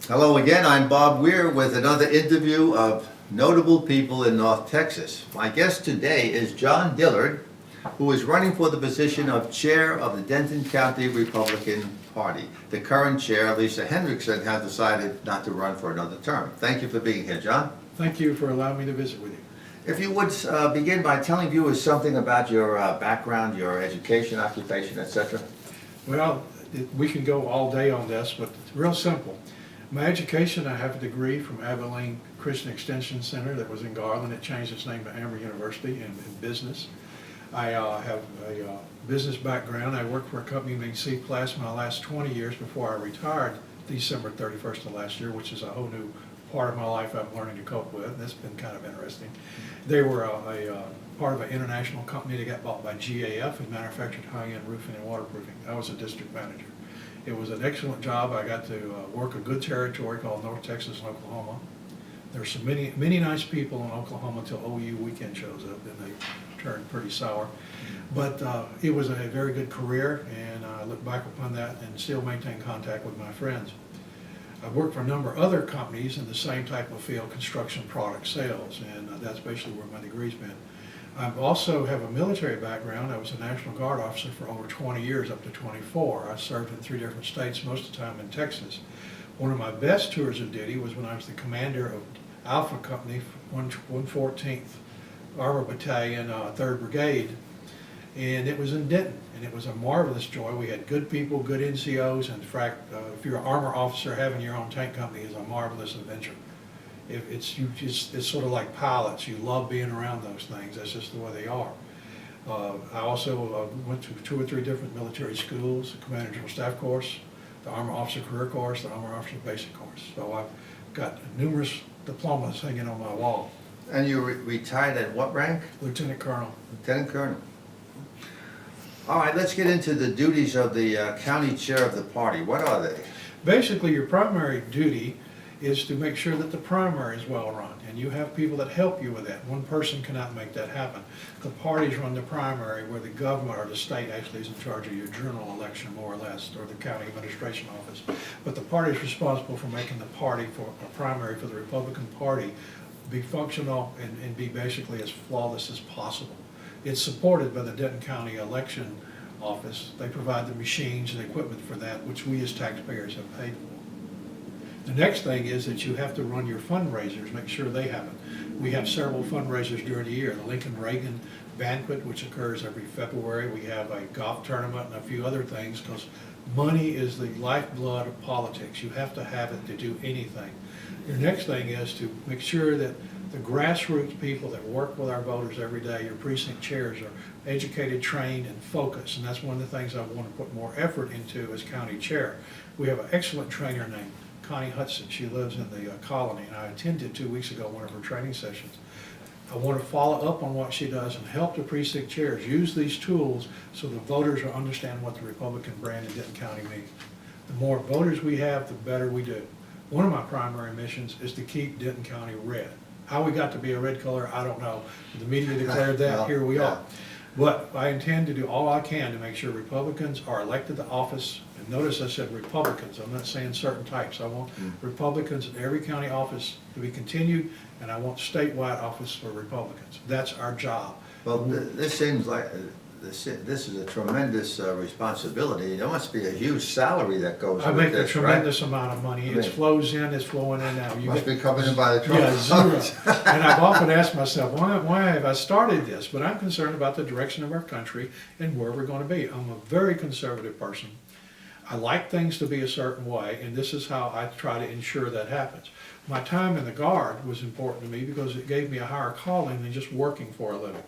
Hello again, I'm Bob Weir with another interview of notable people in North Texas. My guest today is John Dillard, who is running for the position of chair of the Denton County Republican Party. The current chair, Lisa Hendrickson, has decided not to run for another term. Thank you for being here, John. Thank you for allowing me to visit with you. If you would begin by telling viewers something about your background, your education, occupation, etc. Well, we can go all day on this, but it's real simple. My education, I have a degree from Abilene Christian Extension Center that was in Garland. It changed its name to Amber University in business. I have a business background. I worked for a company named C-Class my last 20 years before I retired December 31st of last year, which is a whole new part of my life I'm learning to cope with. That's been kind of interesting. They were a part of an international company that got bought by GAF and manufactured high-end roofing and waterproofing. I was a district manager. It was an excellent job. I got to work a good territory called North Texas and Oklahoma. There's so many nice people in Oklahoma until OU weekend shows up, then they turn pretty sour. But it was a very good career, and I look back upon that and still maintain contact with my friends. I've worked for a number of other companies in the same type of field, construction product sales, and that's basically where my degree's been. I also have a military background. I was a National Guard officer for over 20 years, up to 24. I served in 3 different states, most of the time in Texas. One of my best tours of duty was when I was the commander of Alpha Company, 114th Armor Battalion, 3rd Brigade, and it was in Denton, and it was a marvelous joy. We had good people, good NCOs, and in fact, if you're an armor officer, having your own tank company is a marvelous adventure. It's sort of like pilots. You love being around those things. That's just the way they are. I also went to 2 or 3 different military schools: the Commander General Staff course, the Armor Officer Career course, the Armor Officer Basic course. So I've got numerous diplomas hanging on my wall. And you retired at what rank? Lieutenant Colonel. Lieutenant Colonel. All right, let's get into the duties of the county chair of the party. What are they? Basically, your primary duty is to make sure that the primary is well run, and you have people that help you with that. One person cannot make that happen. The parties run the primary, where the government or the state actually is in charge of your general election, more or less, or the county administration office. But the party is responsible for making the party for a primary for the Republican Party be functional and be basically as flawless as possible. It's supported by the Denton County Election Office. They provide the machines and equipment for that, which we as taxpayers have paid for. The next thing is that you have to run your fundraisers, make sure they happen. We have several fundraisers during the year. The Lincoln Reagan Banquet, which occurs every February. We have a golf tournament and a few other things, because money is the lifeblood of politics. You have to have it to do anything. Your next thing is to make sure that the grassroots people that work with our voters every day, your precinct chairs, are educated, trained, and focused. And that's one of the things I want to put more effort into as county chair. We have an excellent trainer named Connie Hudson. She lives in the colony, and I attended 2 weeks ago one of her training sessions. I want to follow up on what she does and help the precinct chairs use these tools so the voters will understand what the Republican brand in Denton County means. The more voters we have, the better we do. One of my primary missions is to keep Denton County red. How we got to be a red color, I don't know. The media declared that, here we are. But I intend to do all I can to make sure Republicans are elected to office. And notice I said Republicans, I'm not saying certain types. I want Republicans in every county office to be continued, and I want statewide office for Republicans. That's our job. Well, this seems like this is a tremendous responsibility. There must be a huge salary that goes with this, I make a tremendous amount of money. It flows in, it's flowing in now. You must be coming in by the truck. Yeah, zero. And I've often asked myself, why have I started this? But I'm concerned about the direction of our country and where we're going to be. I'm a very conservative person. I like things to be a certain way, and this is how I try to ensure that happens. My time in the Guard was important to me because it gave me a higher calling than just working for a living.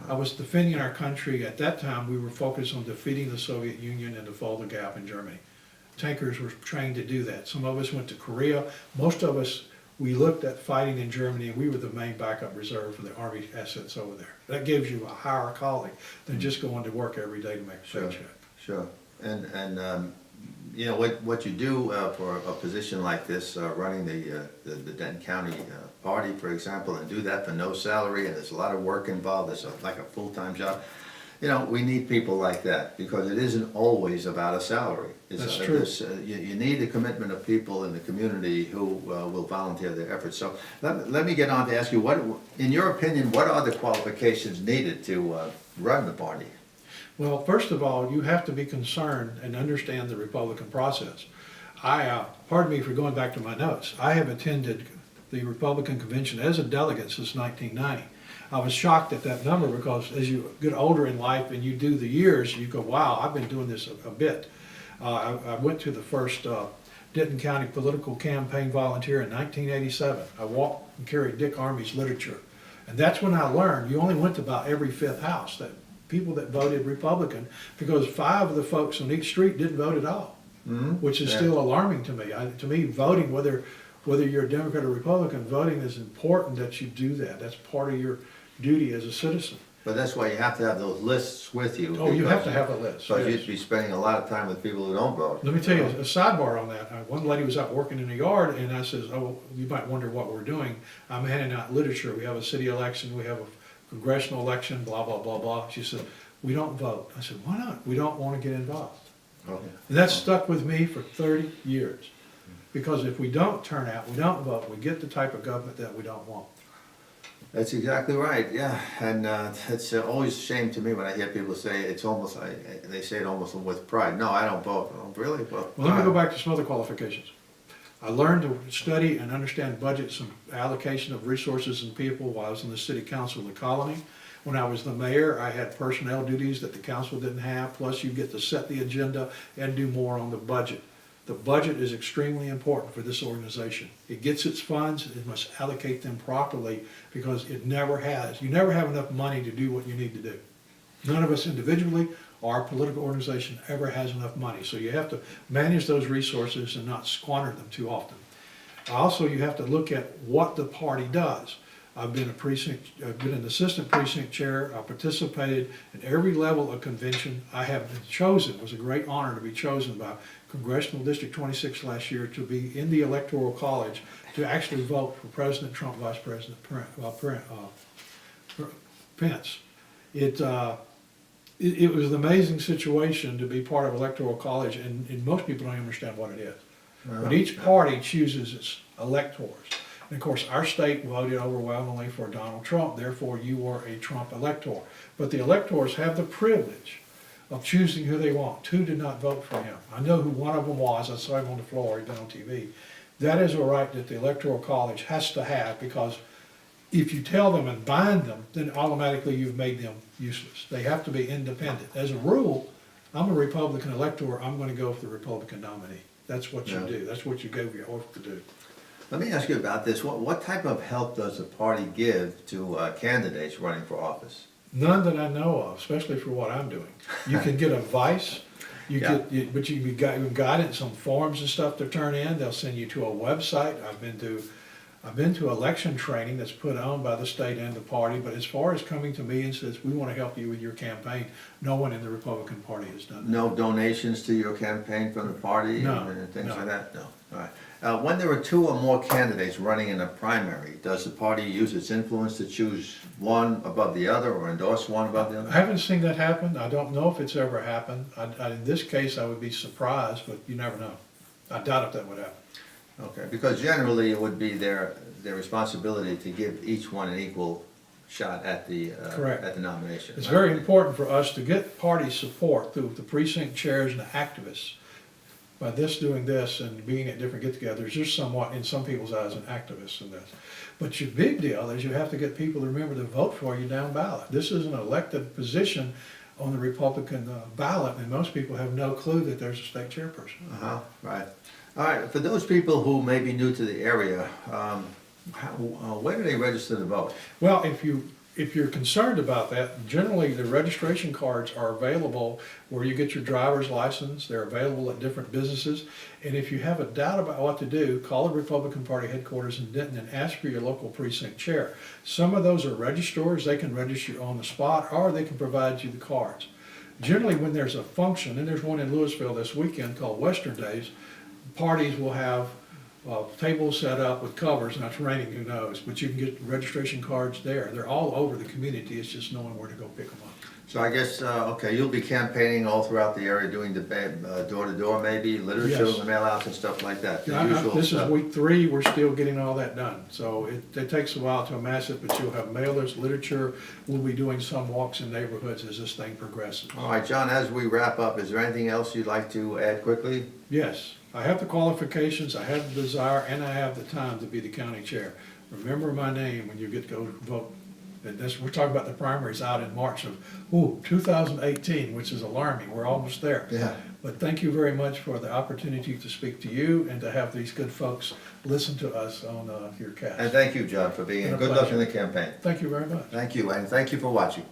I was defending our country. At that time, we were focused on defeating the Soviet Union and to fill the gap in Germany. Tankers were trained to do that. Some of us went to Korea. Most of us, we looked at fighting in Germany, and we were the main backup reserve for the Army assets over there. That gives you a higher calling than just going to work every day to make a paycheck. Sure. And you know, what you do for a position like this, running the Denton County party, for example, and do that for no salary, and there's a lot of work involved. It's like a full-time job. you know, we need people like that, because it isn't always about a salary. That's true. You need the commitment of people in the community who will volunteer their efforts. So let me get on to ask you, what, in your opinion, what are the qualifications needed to run the party? Well, first of all, you have to be concerned and understand the Republican process. Pardon me for going back to my notes. I have attended the Republican convention as a delegate since 1990. I was shocked at that number because as you get older in life and you do the years, you go, wow, I've been doing this a bit. I went to the first Denton County political campaign volunteer in 1987. I walked and carried Dick Armey's literature. And that's when I learned you only went to about every fifth house, that people that voted Republican, because 5 of the folks on each street didn't vote at all, which is still alarming to me. To me, voting, whether you're a Democrat or Republican, voting is important that you do that. That's part of your duty as a citizen. But that's why you have to have those lists with you. Oh, you have to have a list. Because yes. you'd be spending a lot of time with people who don't vote. Let me tell you a sidebar on that. One lady was out working in the yard, and I says, oh, you might wonder what we're doing. I'm handing out literature. We have a city election, we have a congressional election, blah, blah, blah, blah. She said, we don't vote. I said, why not? We don't want to get involved. Okay. And that stuck with me for 30 years. Because if we don't turn out, we don't vote, we get the type of government that we don't want. That's exactly right, yeah, and it's always a shame to me when I hear people say it's almost, they say it almost with pride, no, I don't vote. Oh, really? Well, let me go back to some other qualifications. I learned to study and understand budgets and allocation of resources and people while I was in the city council of the colony. When I was the mayor, I had personnel duties that the council didn't have, plus you get to set the agenda and do more on the budget. The budget is extremely important for this organization. It gets its funds, it must allocate them properly because it never has. You never have enough money to do what you need to do. None of us individually or our political organization ever has enough money. So you have to manage those resources and not squander them too often. Also, you have to look at what the party does. I've been an assistant precinct chair. I participated in every level of convention. I have been chosen. It was a great honor to be chosen by Congressional District 26 last year to be in the Electoral College to actually vote for President Trump, Vice President Pence. It was an amazing situation to be part of Electoral College, and most people don't understand what it is. But each party chooses its electors. And of course, our state voted overwhelmingly for Donald Trump, therefore you are a Trump elector. But the electors have the privilege of choosing who they want. 2 did not vote for him. I know who one of them was. I saw him on the floor, he'd been on TV. That is a right that the Electoral College has to have, because if you tell them and bind them, then automatically you've made them useless. They have to be independent. As a rule, I'm a Republican elector, I'm going to go for the Republican nominee. That's what you do. That's what you gave your oath to do. Let me ask you about this. What type of help does the party give to candidates running for office? None that I know of, especially for what I'm doing. You can get advice, but you can get guidance on forms and stuff to turn in. They'll send you to a website. I've been to election training that's put on by the state and the party, but as far as coming to me and says, we want to help you with your campaign, no one in the Republican Party has done that. No donations to your campaign from the party and things like that? No. All right. When there are 2 or more candidates running in a primary, does the party use its influence to choose one above the other or endorse one above the other? I haven't seen that happen. I don't know if it's ever happened. In this case, I would be surprised, but you never know. I doubt if that would happen. Okay, because generally it would be their responsibility to give each one an equal shot at the nomination. It's very important for us to get party support through the precinct chairs and the activists. By doing this and being at different get-togethers, you're somewhat, in some people's eyes, an activist in this. But your big deal is you have to get people to remember to vote for you down ballot. This is an elected position on the Republican ballot, and most people have no clue that there's a state chairperson. Right. All right, for those people who may be new to the area, where do they register to vote? Well, if you're concerned about that, generally the registration cards are available where you get your driver's license. They're available at different businesses. And if you have a doubt about what to do, call the Republican Party headquarters in Denton and ask for your local precinct chair. Some of those are registrars. They can register on the spot, or they can provide you the cards. Generally, when there's a function, and there's one in Louisville this weekend called Western Days, parties will have tables set up with covers, and it's raining, who knows, but you can get registration cards there. They're all over the community, it's just knowing where to go pick them up. So I guess, okay, you'll be campaigning all throughout the area, doing the door-to-door maybe, literature, Yes. mail-outs and stuff like that, the Yeah, usual this is stuff. week 3, we're still getting all that done. So it takes a while to amass it, but you'll have mailers, literature. We'll be doing some walks in neighborhoods as this thing progresses. All right, John, as we wrap up, is there anything else you'd like to add quickly? Yes, I have the qualifications, I have the desire, and I have the time to be the county chair. Remember my name when you get to go vote. And this, we're talking about the primaries out in March of 2018, which is alarming. We're almost there. Yeah. But thank you very much for the opportunity to speak to you and to have these good folks listen to us on your cast. And thank you, John, for being Been here. a Good luck in pleasure. the campaign. Thank you very much. Thank you, and thank you for watching.